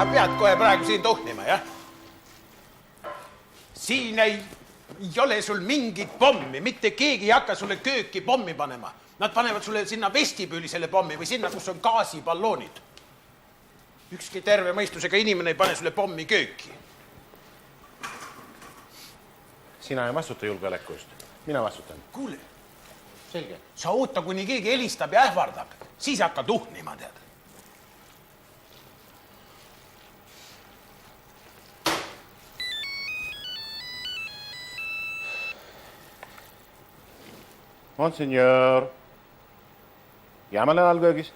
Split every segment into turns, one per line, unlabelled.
sa pead kohe praegu siin tuhnima, jah? Siin ei ole sul mingit pommi, mitte keegi ei hakka sulle kööki pommi panema. Nad panevad sulle sinna vestibüüli selle pommi või sinna, kus on gaasipalloonid. Ükski terve mõistusega inimene ei pane sulle pommi kööki.
Sina ei vastuta julgeoleku eest. Mina vastutan.
Kuule,
selge.
Sa oota, kuni keegi helistab ja ähvardab. Siis hakka tuhnima, tead.
Monsignor. Jäämale alköögis.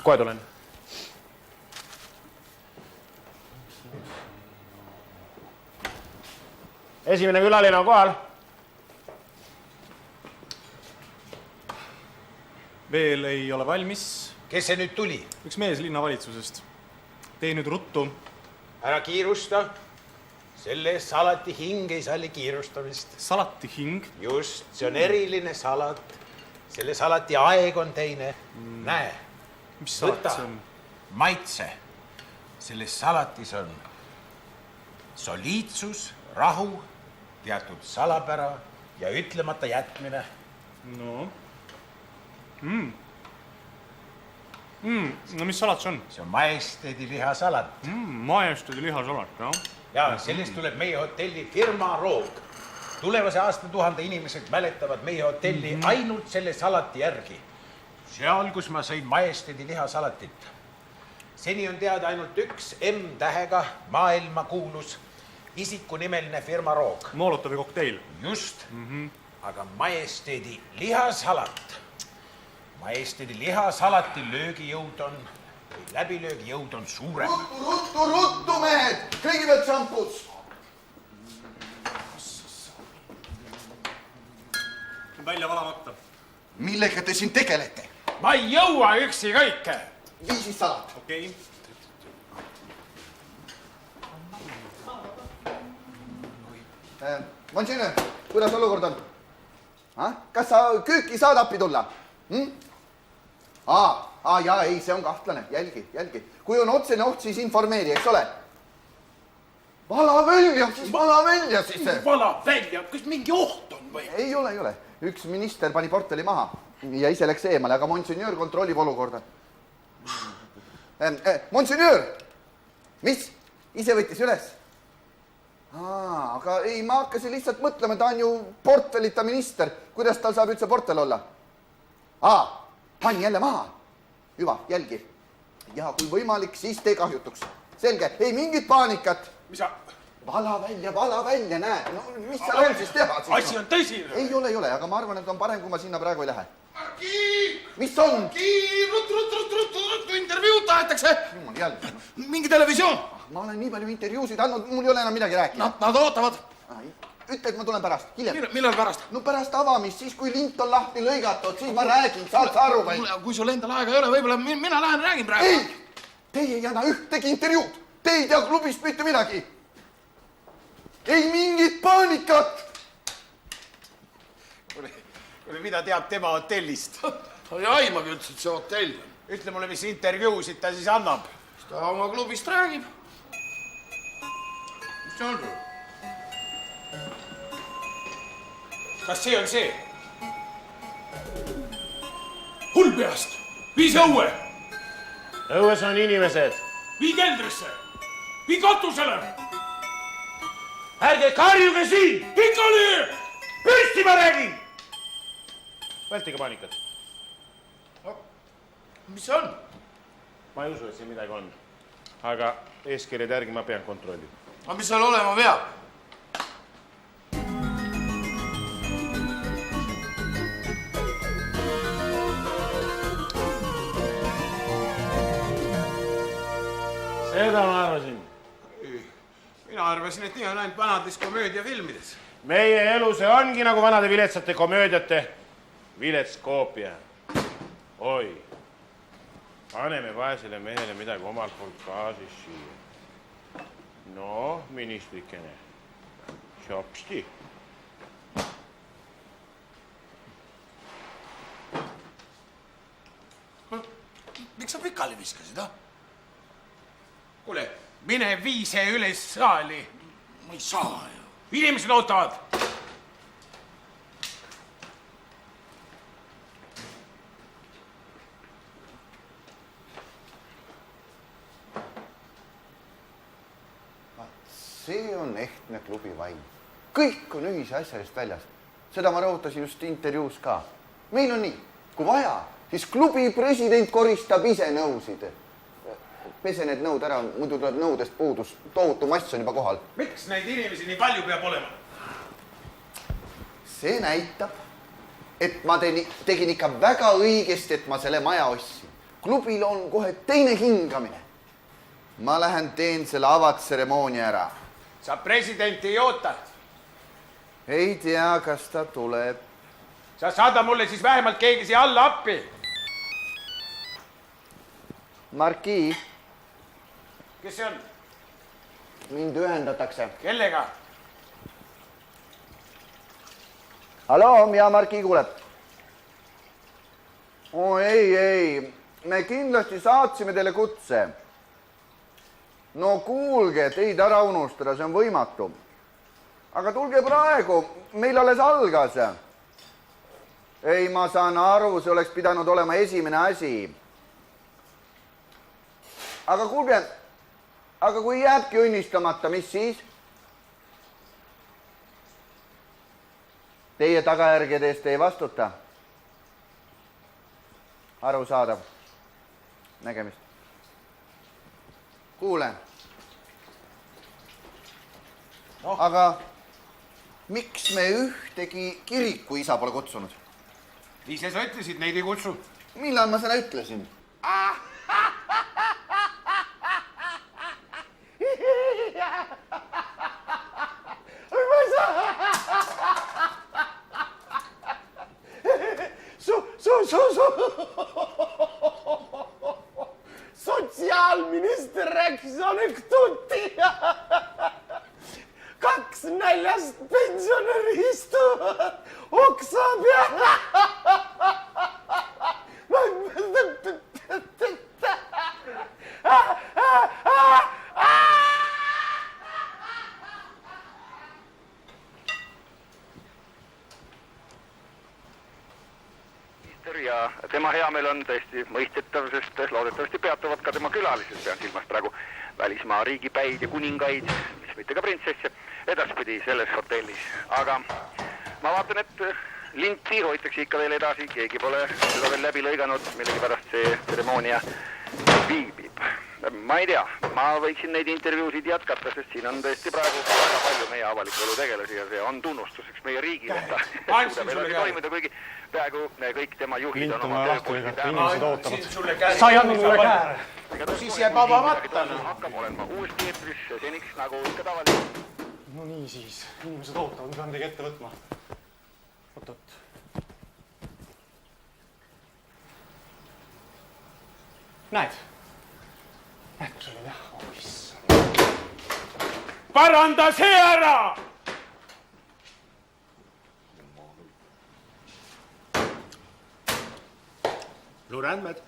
Kohe tulen. Esimene külaline on kohal.
Veel ei ole valmis.
Kes see nüüd tuli?
Üks mees linnavalitsusest. Tee nüüd ruttu.
Ära kiirusta. Selle salati hing ei salli kiirustamist.
Salati hing?
Just, see on eriline salat. Selle salati aeg on teine. Näe.
Mis salat see on?
Maitse. Selles salatis on soliidsus, rahu, teatud salapära ja ütlemata jätmine.
No. No mis salat see on?
See on majesteedi lihasalat.
Majesteedi lihasalat, jah.
Ja sellest tuleb meie hotelli firma Roog. Tulevase aastatuhande inimesed mäletavad meie hotelli ainult selle salati järgi. Seal, kus ma sõin majesteedi lihasalatit. Seni on teada ainult üks M-tähega maailma kuulus isikunimeline firma Roog.
Molotovi kokteil.
Just. Aga majesteedi lihasalat. Majesteedi lihasalati löögijõud on, läbilöögijõud on suurem.
Ruttu, mehed! Kõigepealt šampus!
Välja valamata.
Millega te siin tegelete?
Ma ei jõua üksi kõike.
Viisis salat.
Okei.
Monsignor, kuidas olukord on? Kas sa kööki saad appi tulla? Jaa, ei, see on kahtlane. Jälgi. Kui on otsene oht, siis informeeri, eks ole? Vala välja siis.
Vala välja? Kas mingi oht on või?
Ei ole. Üks minister pani portfeli maha ja ise läks eemale, aga Monsignor kontrollib olukorda. Monsignor! Mis? Ise võttis üles? Aga ei, ma hakkasin lihtsalt mõtlema, ta on ju portfellita minister. Kuidas tal saab üldse portfell olla? Pani jälle maha. Hüva, jälgi. Ja kui võimalik, siis tee kahjutuks. Selge, ei mingit paanikat.
Mis sa?
Vala välja, näed. No mis seal on siis teha?
Asi on tõsine.
Ei ole, aga ma arvan, et on parem, kui ma sinna praegu ei lähe.
Marki!
Mis on?
Ruttu, intervjuud tahetakse.
Jumal, jälle.
Mingi televisioon.
Ma olen nii palju intervjuusid andnud, mul ei ole enam midagi rääkida.
Nad ootavad.
Ütle, et ma tulen pärast, hiljem.
Millal pärast?
No pärast avamist, siis kui lint on lahti lõigatud, siis ma räägin, saad sa aru või?
Kui sul endal aega ei ole, võib-olla mina lähen räägin praegu.
Ei, teie ei anna ühtegi intervjuud. Te ei tea klubist mitte midagi. Ei mingit paanikat.
Kuule, mida teab tema hotellist?
Ta ei aimagi üldse, et see hotell on.
Ütle mulle, mis intervjuusid ta siis annab.
Ta oma klubist räägib. Mis see on?
Kas see on see? Hull peast! Vii see õue!
Õues on inimesed.
Vii keldrisse! Vii katusele!
Ärge karjuge siin!
Pikali!
Püsti ma räägin! Vältige paanikat.
Mis see on?
Ma ei usu, et siin midagi on. Aga eeskirjade järgi ma pean kontrollima.
Aga mis seal olema peab?
Seda ma arvasin.
Mina arvasin, et nii on ainult vanades komöödiafilmides.
Meie elu see ongi nagu vanade viletsate komöödiate vilets koopia. Oi, paneme vaesele mehele midagi omalt poolt ka siis siia. No, ministrikene. Šopsti.
Miks sa pikali viskasid,
Kuule, mine vii see üles saali.
Ma ei saa ju.
Inimesed ootavad.
See on ehtne klubi vaim. Kõik on ühise asja eest väljas. Seda ma rõhutasin just intervjuus ka. Meil on nii, kui vaja, siis klubi president koristab ise nõusid. Pese need nõud ära, muidu tuleb nõudest puudus. Tohutu mass on juba kohal.
Miks neid inimesi nii palju peab olema?
See näitab, et ma tegin ikka väga õigesti, et ma selle maja ostsin. Klubil on kohe teine hingamine. Ma lähen teen selle avatseremoonia ära.
Sa presidenti ei oota.
Ei tea, kas ta tuleb.
Sa saada mulle siis vähemalt keegi siia alla appi.
Markii.
Kes see on?
Mind ühendatakse.
Kellega?
Hallo, ja Markii kuuleb. Ei. Me kindlasti saatsime teile kutse. No kuulge, teid ära unustada, see on võimatu. Aga tulge praegu, meil alles algas. Ei, ma saan aru, see oleks pidanud olema esimene asi. Aga kuulge, aga kui jääbki õnnistamata, mis siis? Teie tagajärgede eest ei vastuta. Arusaadav. Nägemist. Kuule. No. Aga miks me ühtegi kiriku isa pole kutsunud?
Ise sa ütlesid, neid ei kutsu.
Millal ma seda ütlesin?
Sotsiaalminister rääkis anekdooti. 2 näljast pensionäri istuvad oksa peal.
Ja tema heameel on tõesti mõistetav, sest loodetavasti peatuvad ka tema külalised, pean silmas praegu välismaa riigipäid ja kuningaid, mis mitte ka printsesse, edaspidi selles hotellis. Aga ma vaatan, et linti hoitakse ikka veel edasi, keegi pole seda veel läbi lõiganud, millegipärast see tseremoonia viibib. Ma ei tea, ma võiksin neid intervjuusid jätkata, sest siin on tõesti praegu väga palju meie avaliku elu tegelasi ja see on tunnustuseks meie riigile, et ta suudab edasi toimida, kuigi peaaegu kõik tema juhid on oma tööposti
Sa ei andnud mulle käär.
Siis jääb avamata.
Hakkab olema uuesti eetris seniks nagu ikka tavaliselt.
No nii siis, inimesed ootavad, me peame midagi ette võtma. Oot. Näed, kus oli jah? Oh, issand.
Paranda see ära!
Luureandmed.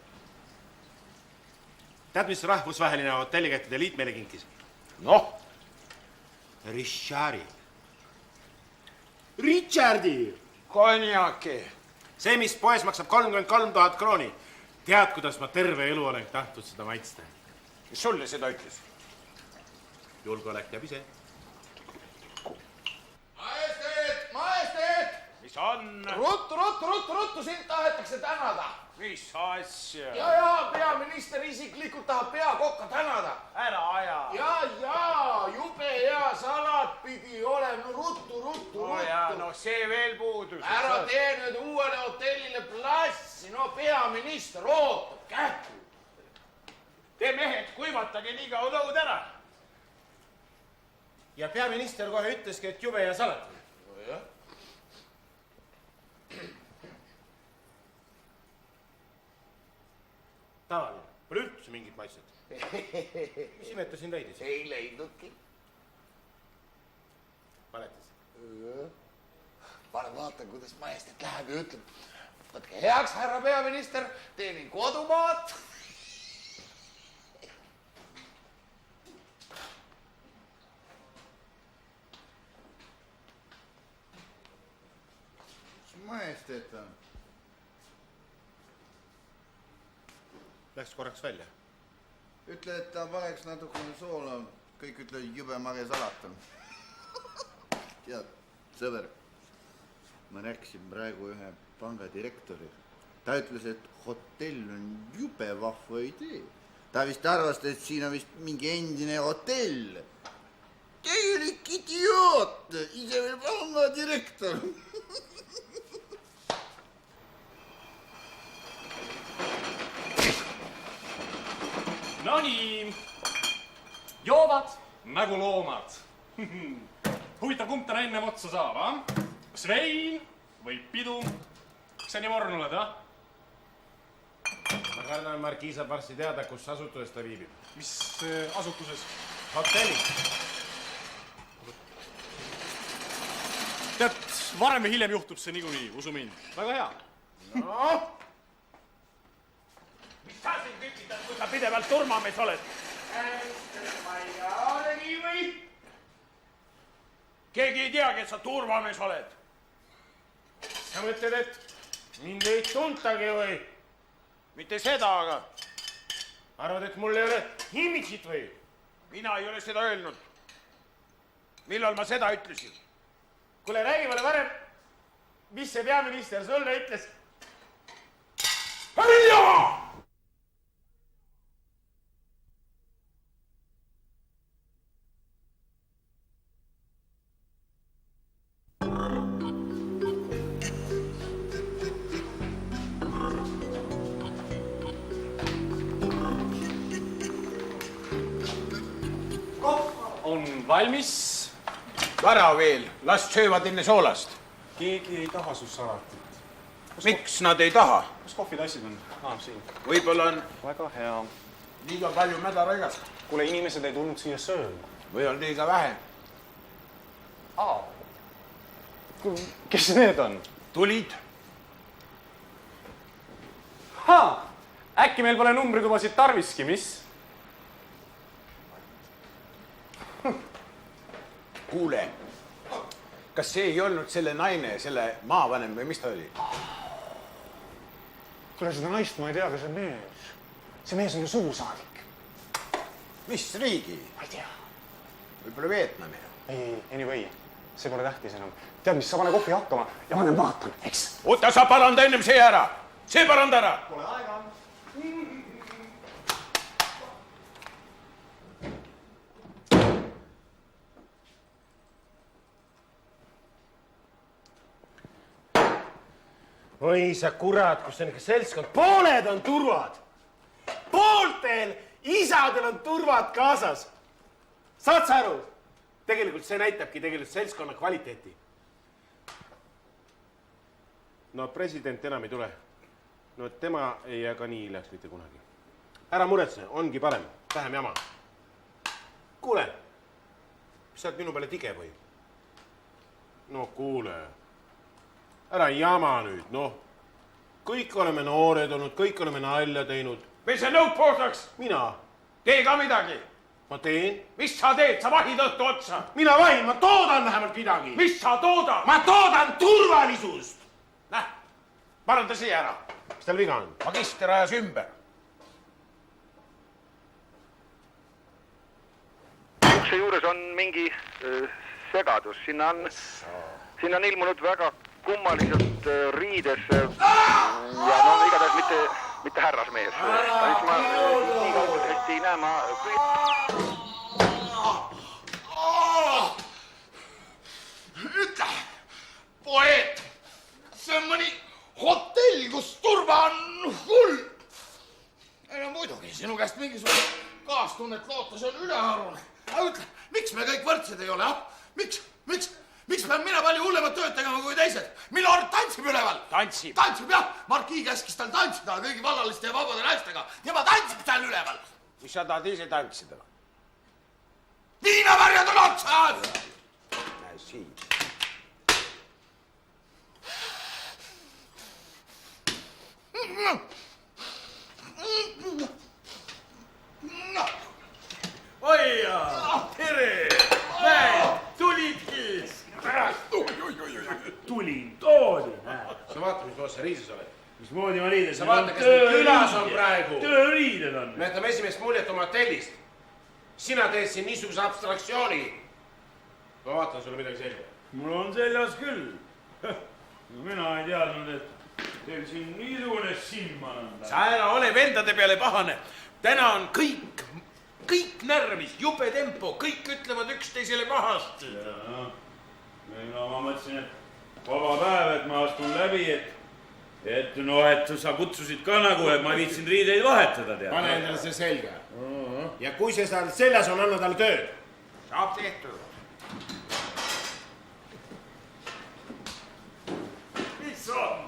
Tead, mis rahvusvaheline hotellikettide liit meile kinkis?
Noh?
Richardi!
Konjaki.
See, mis poes maksab 33 000 krooni. Tead, kuidas ma terve elu olen tahtnud seda maitsta?
Kes sulle seda ütles?
Julgeolek teab ise.
Majesteet!
Mis on?
Ruttu, sind tahetakse tänada.
Mis asja?
Ja, peaminister isiklikult tahab peakokka tänada.
Ära aja.
Ja, jube hea salat pidi olema. No ruttu.
No ja, no see veel puudus.
Ära tee nüüd uuele hotellile plassi. No peaminister ootab kähku.
Te mehed, kuivatage nii kaua nõud ära.
Ja peaminister kohe ütleski, et jube hea salat.
No jah.
Tavaline. Pole üldse mingit maitset. Mis imeta siin leidis?
Ei leidnudki.
Valetas.
Ma vaatan, kuidas majesteet läheb ja ütleb, võtke heaks, härra peaminister, teenin kodumaad.
Majesteet on.
Läks korraks välja.
Ütle, et ta paneks natukene soola. Kõik ütlevad jube mage salat on. Tead, sõber, ma rääkisin praegu ühe panga direktori. Ta ütles, et hotell on jube vahva idee. Ta vist arvas, et siin on vist mingi endine hotell. Tegelik idioot, ise veel panga direktor.
No nii, joovad nagu loomad. Huvitav, kumb täna ennem otsa saab, ah? Kas vein või pidu? Kas sa nii vorn oled, ah?
Ma kardan, Markii saab varsti teada, kus asutuses ta viibib.
Mis asutuses?
Hotellis.
Tead, varem või hiljem juhtub see niikuinii, usu mind. Väga hea.
Noh,
Mis sa siin küpitad, kui sa pidevalt turmamees oled?
ma ei olegi või?
Keegi ei teagi, et sa turvamees oled.
Sa mõtled, et mind ei tuntagi või?
Mitte seda, aga
Arvad, et mul ei ole imidžit või?
mina ei ole seda öelnud. Millal ma seda ütlesin?
Kuule, räägi mulle varem, mis see peaminister sulle ütles?
On valmis.
Vara veel, las söövad enne soolast.
Keegi ei taha su salatit.
Miks nad ei taha?
Kus kohvitassid on? Siin.
Võib-olla on
Väga hea.
liiga palju mädaräigast
Kuule, inimesed ei tulnud siia sööma.
või on liiga vähe.
Kes need on?
Tulid?
Äkki meil pole numbritubasid tarviski, mis?
Kuule, kas see ei olnud selle naine, selle maavanem või mis ta oli?
Kuule, seda naist ma ei tea, aga see mees. See mees on ju suursaadik.
Mis riigi?
Ma ei tea.
Võib-olla Vietnami.
Ei, anyway, see pole tähtis enam. Tead, mis, sa pane kohvi hakkama ja ma nüüd vaatan, eks?
Oota, sa paranda ennem see ära. See paranda ära.
Pole aega.
Oi sa kurat, kus on ikka seltskond. Pooled on turvad. Pooltel isadel on turvad kaasas. Saad sa aru? Tegelikult see näitabki seltskonna kvaliteeti. No president enam ei tule. No tema ei jää ka nii hiljaks mitte kunagi. Ära muretse, ongi parem. Vähem jama. Kuule, mis sa oled minu peale tige või? No kuule. Ära jama nüüd, noh. Kõik oleme noored olnud, kõik oleme nalja teinud.
Või see nõud poostaks?
Mina?
Tee ka midagi.
Ma teen?
Mis sa teed? Sa vahid õhtu otsa.
Mina vahin, ma toodan vähemalt midagi.
Mis sa toodad?
Ma toodan turvalisust.
Näh, paranda siia ära.
Mis tal viga on?
Magister ajas ümber.
Ukse juures on mingi segadus. Sinna on ilmunud väga kummaliselt riides ja no igatahes mitte härrasmees. Ma nii kaugelt ei näe, ma...
Ütle, poeet, see on mõni hotell, kus turva on hull. No muidugi, sinu käest mingisugune kaastunnet lootus on ülearune. Aga ütle, miks me kõik võrdsed ei ole, Miks pean mina palju hullemat tööd tegema kui teised? Milord tantsib üleval.
Tantsib?
Tantsib, jah. Markii käskis tal tantsida kõigi vallaliste ja vabade naistega. Tema tantsib seal üleval.
Mis sa tahad ise tantsida?
Viinavarjad on otsad!
Näe siin. Oi ja, tere! Näe, tulidki!
Tulin, toodi. sa vaata, mis moodi sa riides oled.
Mismoodi ma riides?
Sa vaata, kes meil külas on praegu.
Tööriided on.
Me jätame esimest muljet oma hotellist. Sina teed siin niisuguse abstraktsiooni. Ma vaatan sulle midagi selga.
Mul on seljas küll. Mina ei teadnud, et teil siin niisugune silma on.
Sa ära ole vendade peale pahane. Täna on kõik närvis, jube tempo, kõik ütlevad üksteisele pahasti.
Ma mõtlesin, et vaba päev, et ma astun läbi, et sa kutsusid ka nagu, et ma viitsin riideid vahetada.
Pane endale see selga. Ja kui see seal seljas on, anna talle tööd.
Saab tehtud.
Mis on?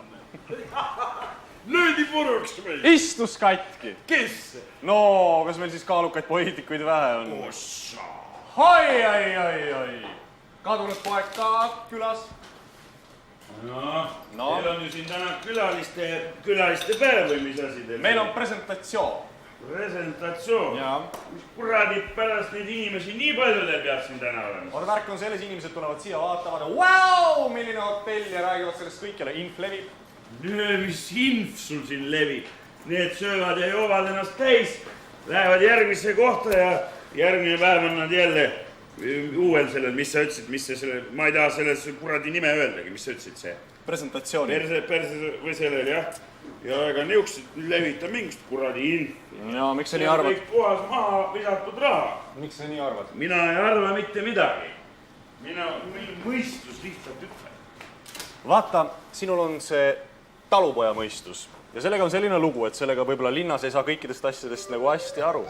Löödi puruks meil.
Istus katki.
Kes?
No, kas meil siis kaalukaid poliitikuid vähe on?
Ossa.
Ai. Kadunud poeg ka külas.
No, teil on ju siin täna külaliste päev või mis asi teil?
Meil on presentatsioon.
Presentatsioon? Mis kuradi pärast neid inimesi nii palju teil peab siin täna olema?
Värk on selles, inimesed tulevad siia vaatavad, wow, milline hotell ja räägivad sellest kõikjale, inf levib.
Mis inf sul siin levib? Need söövad ja joovad ennast täis, lähevad järgmisse kohta ja järgmine päev on nad jälle uuel sellel, mis sa ütlesid, mis see selle, ma ei taha selles kuradi nime öeldagi, mis sa ütlesid see?
Presentatsiooni.
Perse või sellel, jah. Ja ega niisugused levita mingust kuradi infi.
Ja miks sa nii arvad?
Kõik puhas maha visatud raha.
Miks sa nii arvad?
Mina ei arva mitte midagi. Meil mõistus lihtsalt ütleb.
Vaata, sinul on see talupoja mõistus. Ja sellega on selline lugu, et sellega võib-olla linnas ei saa kõikidest asjadest nagu hästi aru.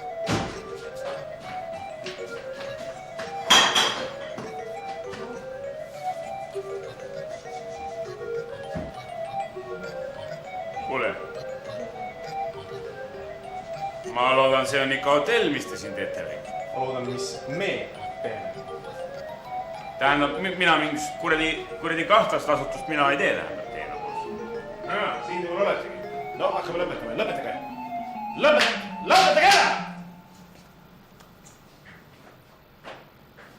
Kuule, ma loodan, see on ikka hotell, mis te siin teete või?
Ma loodan, mis me teeme.
Tähendab, mina mingist kuradi kahtlast asutust mina ei tee, tähendab teena poolest.
Siin juhul oletegi. No, hakkame lõpetama. Lõpetage. Lõpetage ära!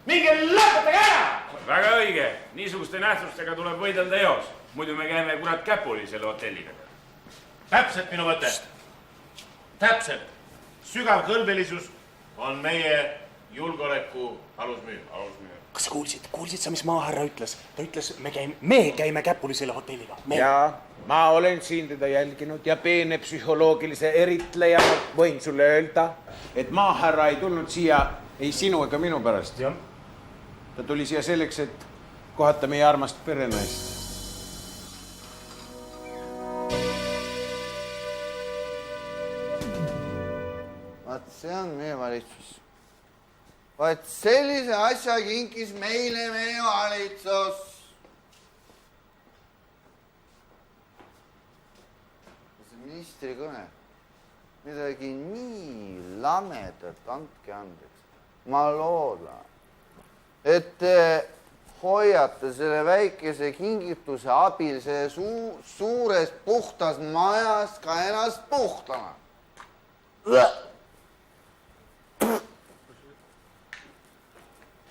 Minge lõpetage ära!
Väga õige. Niisuguste nähtustega tuleb võidelda eos. Muidu me käime kurat käpuli selle hotelliga.
Täpselt minu mõte. Täpselt. Sügav kõlbelisus on meie julgeoleku alusmüür.
Kas sa kuulsid sa, mis maahärra ütles? Ta ütles, me käime käpuli selle hotelliga.
Jaa, ma olen siin teda jälginud ja peene psühholoogilise eritlejana võin sulle öelda, et maahärra ei tulnud siia ei sinu ega minu pärast. Ta tuli siia selleks, et kohata meie armast perenaist.
Vaat see on meie valitsus. Vaat sellise asja kinkis meile meie valitsus. See ministri kõne. Midagi nii lamedat, andke andeks. Ma loodan, et te hoiate selle väikese kingituse abil see suures puhtas majas ka ennast puhtana.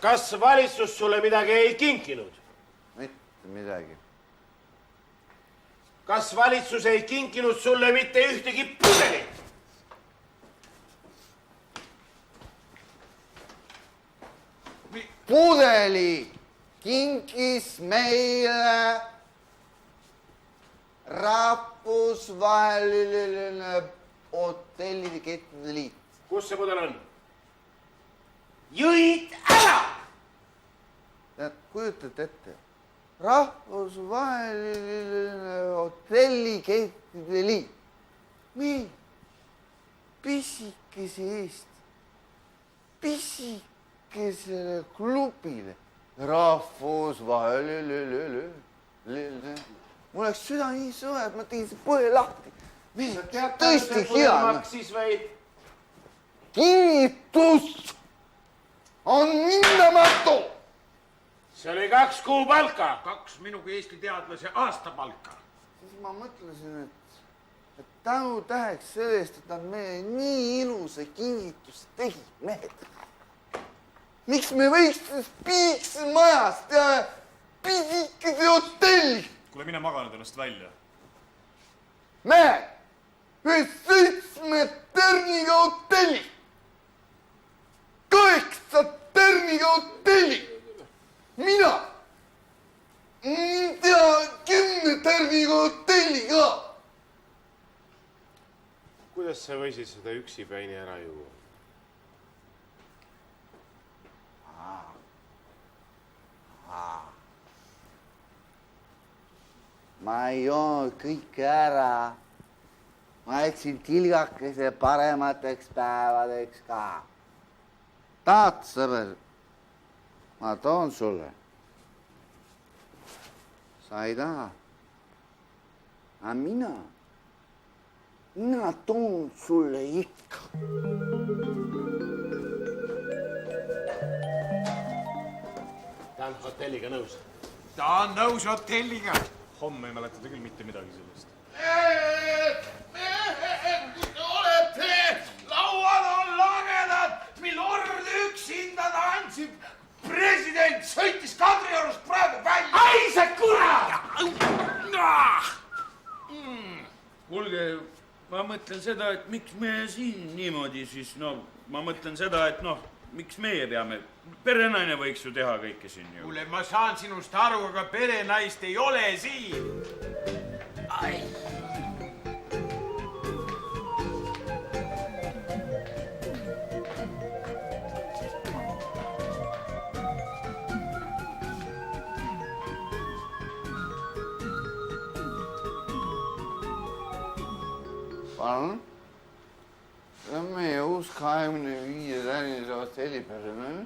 Kas valitsus sulle midagi ei kinkinud?
Mitte midagi.
Kas valitsus ei kinkinud sulle mitte ühtegi pudelit?
Pudeli kinkis meile rahvusvaheline hotellide kettide liit.
Kus see pudel on?
Jõid ära! Kujutate ette, rahvusvaheline hotellikettide liit. Meil pisikese Eesti, pisikesele klubile rahvusvaheline. Mul oleks süda nii sõve, et ma tegin see põe lahti. Tõesti hea. Kinnitus on hindamatu.
See oli 2 kuupalka.
2 minu kui Eesti teadlase aastapalka.
Siis ma mõtlesin, et tänu täheks sellest, et nad meie nii ilusa kinnituse tegid, mehed. Miks me võiks piikse majast ja pisikese hotelli?
kuule, mine maga nüüd ennast välja.
mehed, ühe 7 tärniga hotelli. 8 tärniga hotelli. Mina tea 10 tärniga hotelli ka.
kuidas sa võisid seda üksipäini ära juua?
ma ei joonud kõike ära. ma jätsin tilgakese paremateks päevadeks ka. tahad, sõber? ma toon sulle. sa ei taha. aga mina toon sulle ikka.
ta on hotelliga nõus.
ta on nõus hotelliga.
Homme ei mäleta ta küll mitte midagi sellest.
Mehed, kus te olete? Lauad on lagedad, mil ord üksinda tantsib. President sõitis Kadriorust praegu välja.
ai sa kurat!
kuulge, ma mõtlen seda, et miks me siin niimoodi siis, ma mõtlen seda, et miks meie peame? Perenaine võiks ju teha kõike siin ju.
kuule, ma saan sinust aru, aga perenaist ei ole siin. ai.
palun? see on meie uus 25 tärnise hotelli personal.